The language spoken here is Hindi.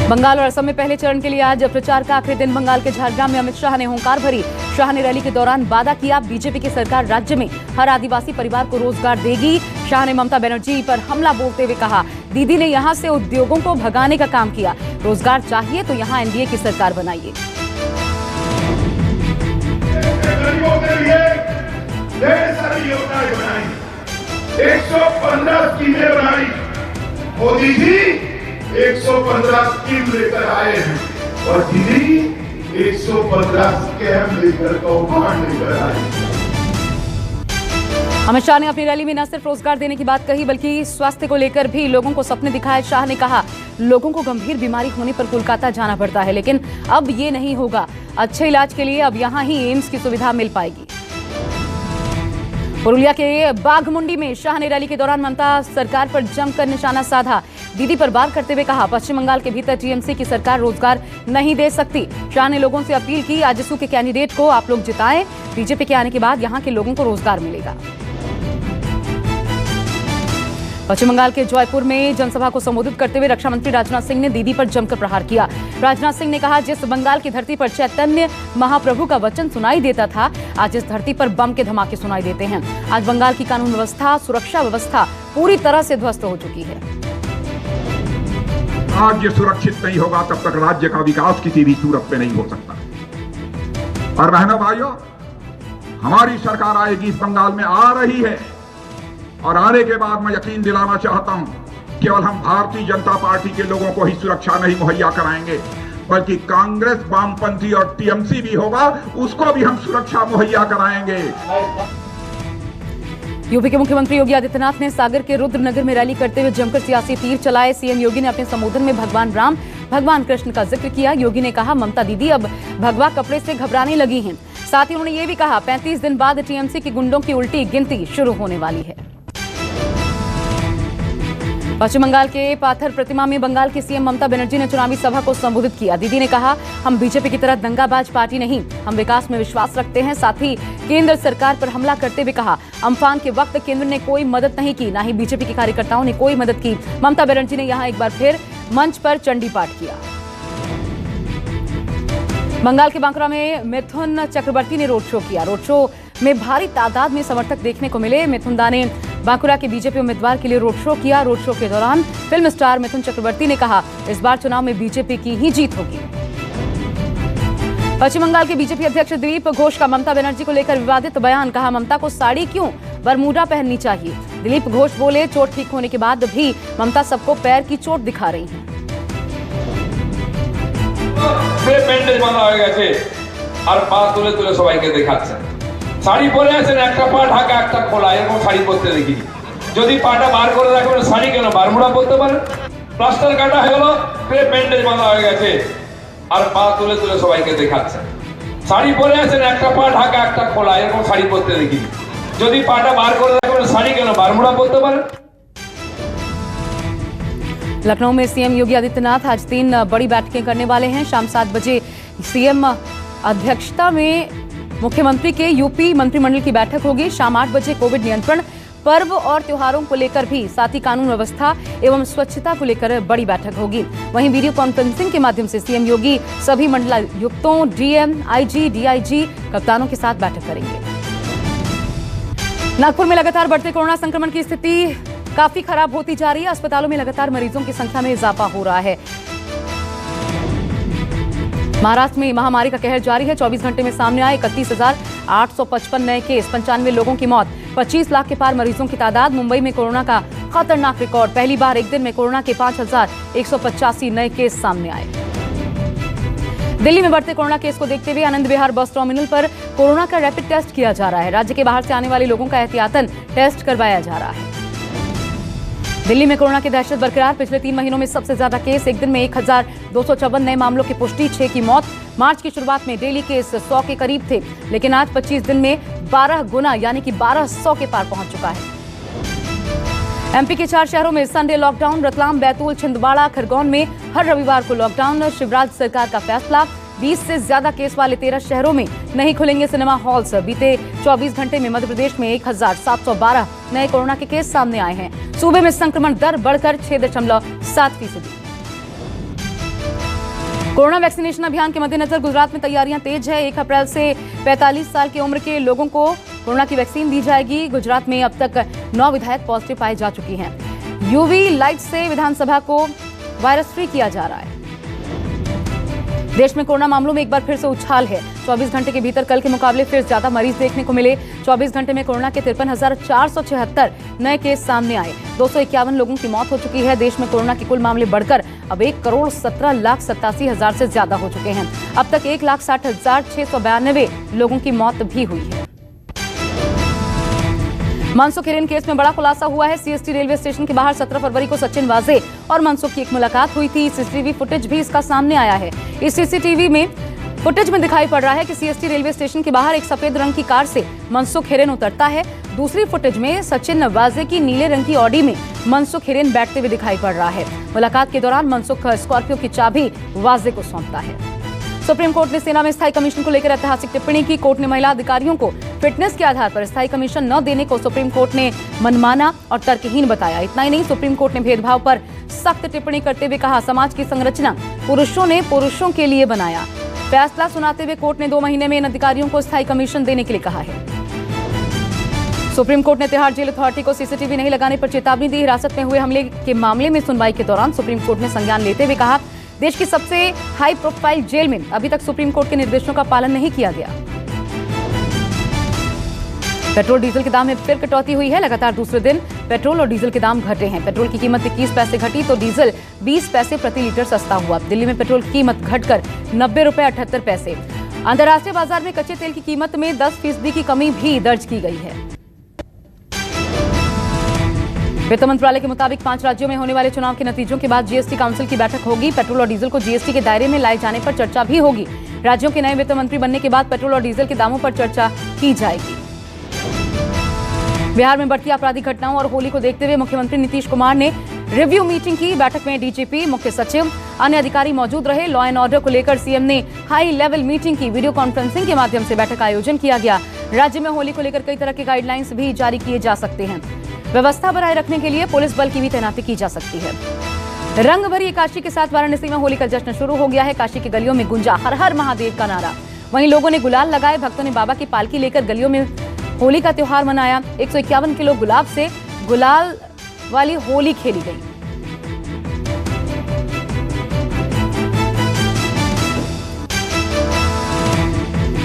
बंगाल और असम में पहले चरण के लिए आज प्रचार का आखिरी दिन। बंगाल के झारग्राम में अमित शाह ने हुंकार भरी। शाह ने रैली के दौरान वादा किया, बीजेपी की सरकार राज्य में हर आदिवासी परिवार को रोजगार देगी। शाह ने ममता बनर्जी पर हमला बोलते हुए कहा, दीदी ने यहां से उद्योगों को भगाने का काम किया। रोजगार चाहिए तो यहां एनडीए की सरकार बनाइए। गरीबों के लिए ढेर सारी योजनाएं बनाई, 115 स्कीमें बनाई। मोदी जी 115 स्कीम लेकर आए हैं और दीदी 115 स्कैम लेकर कौभांड लेकर आए। अमित शाह ने अपनी रैली में न सिर्फ रोजगार देने की बात कही बल्कि स्वास्थ्य को लेकर भी लोगों को सपने दिखाए। शाह ने कहा, लोगों को गंभीर बीमारी होने पर कोलकाता जाना पड़ता है, लेकिन अब ये नहीं होगा। अच्छे इलाज के लिए अब यहां ही एम्स की सुविधा मिल पाएगी। पुरुलिया के बाघमुंडी में शाह ने रैली के दौरान ममता सरकार पर जमकर निशाना साधा। दीदी पर वार करते हुए कहा, पश्चिम बंगाल के भीतर टीएमसी की सरकार रोजगार नहीं दे सकती। शाह ने लोगों से अपील की, आजसू के कैंडिडेट को आप लोग जिताएं। बीजेपी के आने के बाद यहां के लोगों को रोजगार मिलेगा। पश्चिम बंगाल के जयपुर में जनसभा को संबोधित करते हुए रक्षा मंत्री राजनाथ सिंह ने दीदी पर जमकर प्रहार किया। राजनाथ सिंह ने कहा, जिस बंगाल की धरती पर चैतन्य महाप्रभु का वचन सुनाई देता था, आज इस धरती पर बम के धमाके सुनाई देते हैं। आज बंगाल की कानून व्यवस्था, सुरक्षा व्यवस्था पूरी तरह से ध्वस्त हो चुकी है। राज्य सुरक्षित नहीं होगा तब तक राज्य का विकास किसी भी सूरत पे नहीं हो सकता। और बहनों भाइयों, हमारी सरकार आएगी, इस बंगाल में आ रही है और आने के बाद मैं यकीन दिलाना चाहता हूं, केवल हम भारतीय जनता पार्टी के लोगों को ही सुरक्षा नहीं मुहैया कराएंगे, बल्कि कांग्रेस, वामपंथी और टीएमसी भी होगा, उसको भी हम सुरक्षा मुहैया कराएंगे। यूपी के मुख्यमंत्री योगी आदित्यनाथ ने सागर के रुद्रनगर में रैली करते हुए जमकर सियासी तीर चलाए। सीएम योगी ने अपने संबोधन में भगवान राम, भगवान कृष्ण का जिक्र किया। योगी ने कहा, ममता दीदी अब भगवा कपड़े से घबराने लगी हैं। साथ ही उन्होंने ये भी कहा, 35 दिन बाद टीएमसी की गुंडों की उल्टी गिनती शुरू होने वाली है। पश्चिम बंगाल के पाथर प्रतिमा में बंगाल की सीएम ममता बनर्जी ने चुनावी सभा को संबोधित किया। दीदी ने कहा, हम बीजेपी की तरह दंगाबाज पार्टी नहीं, हम विकास में विश्वास रखते हैं। साथ ही केंद्र सरकार पर हमला करते हुए कहा, अम्फान के वक्त केंद्र ने कोई मदद नहीं की, ना ही बीजेपी के कार्यकर्ताओं ने कोई मदद की। ममता बनर्जी ने यहां एक बार फिर मंच पर चंडी पाठ किया। बंगाल के बांकुरा में मिथुन चक्रवर्ती ने रोड शो किया। रोड शो में भारी तादाद में समर्थक देखने को मिले। मिथुन दा ने बांकुरा के बीजेपी उम्मीदवार के लिए रोड शो किया। रोड शो के दौरान फिल्म स्टार मिथुन चक्रवर्ती ने कहा, इस बार चुनाव में बीजेपी की ही जीत होगी। पश्चिम बंगाल के बीजेपी अध्यक्ष दिलीप घोष का ममता बनर्जी को लेकर विवादित बयान। कहा, ममता को साड़ी क्यों, बरमूडा पहननी चाहिए। दिलीप घोष बोले, चोट ठीक होने के बाद भी ममता सबको पैर की चोट दिखा रही हैं। ব্যান্ডেজ বাঁধা হয়ে গেছে আর পা তুলে তুলে সবাইকে দেখাচ্ছে। শাড়ি পরে আছেন, একটা পা ঢাকা একটা খোলা, এরকম শাড়ি পরতে দেখিনি। যদি পাটা বার করে রাখবেন, শাড়ি কেন বারমুড়া পরতে পারেন। প্লাস্টার কাটা হয়ে গেল, ব্যান্ডেজ বাঁধা হয়ে গেছে আর পা তুলে তুলে সবাইকে দেখাচ্ছে। শাড়ি পরে আছেন, একটা পা ঢাকা একটা খোলা, এরকম শাড়ি পরতে দেখিনি। যদি পাটা বার করে রাখবেন, শাড়ি কেন বারমুড়া পরতে পারেন। लखनऊ में सीएम योगी आदित्यनाथ आज 3 बड़ी बैठकें करने वाले हैं। शाम 7 बजे सीएम अध्यक्षता में मुख्यमंत्री के यूपी मंत्रिमंडल की बैठक होगी। शाम 8 बजे कोविड नियंत्रण, पर्व और त्योहारों को लेकर भी, साथ ही कानून व्यवस्था एवं स्वच्छता को लेकर बड़ी बैठक होगी। वहीं वीडियो कॉन्फ्रेंसिंग के माध्यम से सीएम योगी सभी मंडलायुक्तों, डीएम, आईजी, डीआईजी, कप्तानों के साथ बैठक करेंगे। नागपुर में लगातार बढ़ते कोरोना संक्रमण की स्थिति काफी खराब होती जा रही है। अस्पतालों में लगातार मरीजों की संख्या में इजाफा हो रहा है। महाराष्ट्र में महामारी का कहर जारी है। 24 घंटे में सामने आए 31,855 नए केस, 95 लोगों की मौत, 25 लाख के पार मरीजों की तादाद। मुंबई में कोरोना का खतरनाक रिकॉर्ड, पहली बार एक दिन में कोरोना के 5,185 नए केस सामने आए। दिल्ली में बढ़ते कोरोना केस को देखते हुए आनंद विहार बस टर्मिनल पर कोरोना का रैपिड टेस्ट किया जा रहा है। राज्य के बाहर से आने वाले लोगों का एहतियातन टेस्ट करवाया जा रहा है। दिल्ली में कोरोना की दहशत बरकरार। पिछले 3 महीनों में सबसे ज्यादा केस, एक दिन में 1,254 नए मामलों की पुष्टि, 6 की मौत। मार्च की शुरुआत में डेली केस 100 के करीब थे, लेकिन आज 25 दिन में 12 गुना यानी कि 1200 के पार पहुंच चुका है। एमपी के 4 शहरों में संडे लॉकडाउन। रतलाम, बैतूल, छिंदवाड़ा, खरगोन में हर रविवार को लॉकडाउन। शिवराज सरकार का फैसला, 20 से ज्यादा केस वाले 13 शहरों में नहीं खुलेंगे सिनेमा हॉल्स। बीते 24 घंटे में मध्य प्रदेश में 1712 नए कोरोना के केस सामने आए हैं। सूबे में संक्रमण दर बढ़कर 6.7%। कोरोना वैक्सीनेशन अभियान के मद्देनजर गुजरात में तैयारियां तेज है। 1 अप्रैल से 45 साल की उम्र के लोगों को कोरोना की वैक्सीन दी जाएगी। गुजरात में अब तक 9 विधायक पॉजिटिव पाए जा चुकी हैं। यूवी लाइट से विधानसभा को वायरस फ्री किया जा रहा है। देश में कोरोना मामलों में एक बार फिर से उछाल है। 24 घंटे के भीतर कल के मुकाबले फिर ज्यादा मरीज देखने को मिले। 24 घंटे में कोरोना के 53,476 नए केस सामने आए। 251 लोगों की मौत हो चुकी है। देश में कोरोना के कुल मामले बढ़कर अब 1,17,87,000 से ज्यादा हो चुके हैं। अब तक 1,60,692 लोगों की मौत भी हुई है। मनसुख हिरेन केस में बड़ा खुलासा हुआ है। सीएसटी रेलवे स्टेशन के बाहर 17 फरवरी को सचिन वाजे और मनसुख की एक मुलाकात हुई थी। सीसीटीवी फुटेज भी इसका सामने आया है। इस सीसीटीवी में फुटेज में दिखाई पड़ रहा है कि सीएसटी रेलवे स्टेशन के बाहर एक सफेद रंग की कार से मनसुख हिरेन उतरता है। दूसरी फुटेज में सचिन वाजे की नीले रंग की ऑडी में मनसुख हिरेन बैठते हुए दिखाई पड़ रहा है। मुलाकात के दौरान मनसुख स्कॉर्पियो की चाबी वाजे को सौंपता है। सुप्रीम कोर्ट ने सेना में स्थायी कमीशन को लेकर ऐतिहासिक टिप्पणी की। कोर्ट ने महिला अधिकारियों को फिटनेस के आधार पर स्थायी कमीशन न देने को सुप्रीम कोर्ट ने मनमाना और तर्कहीन बताया। इतना ही नहीं, सुप्रीम कोर्ट ने भेदभाव पर सख्त टिप्पणी करते हुए कहा, समाज की संरचना पुरुषों ने पुरुषों के लिए बनाया। फैसला सुनाते हुए कोर्ट ने 2 महीने में इन अधिकारियों को स्थायी कमीशन देने के लिए कहा है। सुप्रीम कोर्ट ने तिहाड़ जेल अथॉरिटी को सीसीटीवी नहीं लगाने पर चेतावनी दी। हिरासत में हुए हमले के मामले में सुनवाई के दौरान सुप्रीम कोर्ट ने संज्ञान लेते हुए कहा, देश की सबसे हाई प्रोफाइल जेल में अभी तक सुप्रीम कोर्ट के निर्देशों का पालन नहीं किया गया। पेट्रोल डीजल के दाम में फिर कटौती हुई है। लगातार दूसरे दिन पेट्रोल और डीजल के दाम घटे हैं। पेट्रोल की कीमत 21 पैसे घटी तो डीजल 20 पैसे प्रति लीटर सस्ता हुआ। दिल्ली में पेट्रोल की कीमत घटकर 90 रुपए 78 पैसे। अंतर्राष्ट्रीय बाजार में कच्चे तेल की कीमत में 10% की कमी भी दर्ज की गई है। वित्त मंत्रालय के मुताबिक 5 राज्यों में होने वाले चुनाव के नतीजों के बाद जीएसटी काउंसिल की बैठक होगी। पेट्रोल और डीजल को जीएसटी के दायरे में लाए जाने पर चर्चा भी होगी। राज्यों के नए वित्त मंत्री बनने के बाद पेट्रोल और डीजल के दामों पर चर्चा की जाएगी। बिहार में बढ़ती आपराधिक घटनाओं और होली को देखते हुए मुख्यमंत्री नीतीश कुमार ने रिव्यू मीटिंग की। बैठक में डीजीपी, मुख्य सचिव, अन्य अधिकारी मौजूद रहे। लॉ एंड ऑर्डर को लेकर सीएम ने हाई लेवल मीटिंग की। वीडियो कॉन्फ्रेंसिंग के माध्यम से बैठक का आयोजन किया गया। राज्य में होली को लेकर कई तरह के गाइडलाइंस भी जारी किए जा सकते हैं। व्यवस्था बनाए रखने के लिए पुलिस बल की भी तैनाती की जा सकती है। रंग भरी एकादशी के साथ वाराणसी में होली का जश्न शुरू हो गया है। काशी की गलियों में गुंजा हर हर महादेव का नारा। वहीं लोगों ने गुलाल लगाए। भक्तों ने बाबा की पालकी लेकर गलियों में होली का त्योहार मनाया। 151 किलो गुलाब से गुलाल वाली होली खेली गई।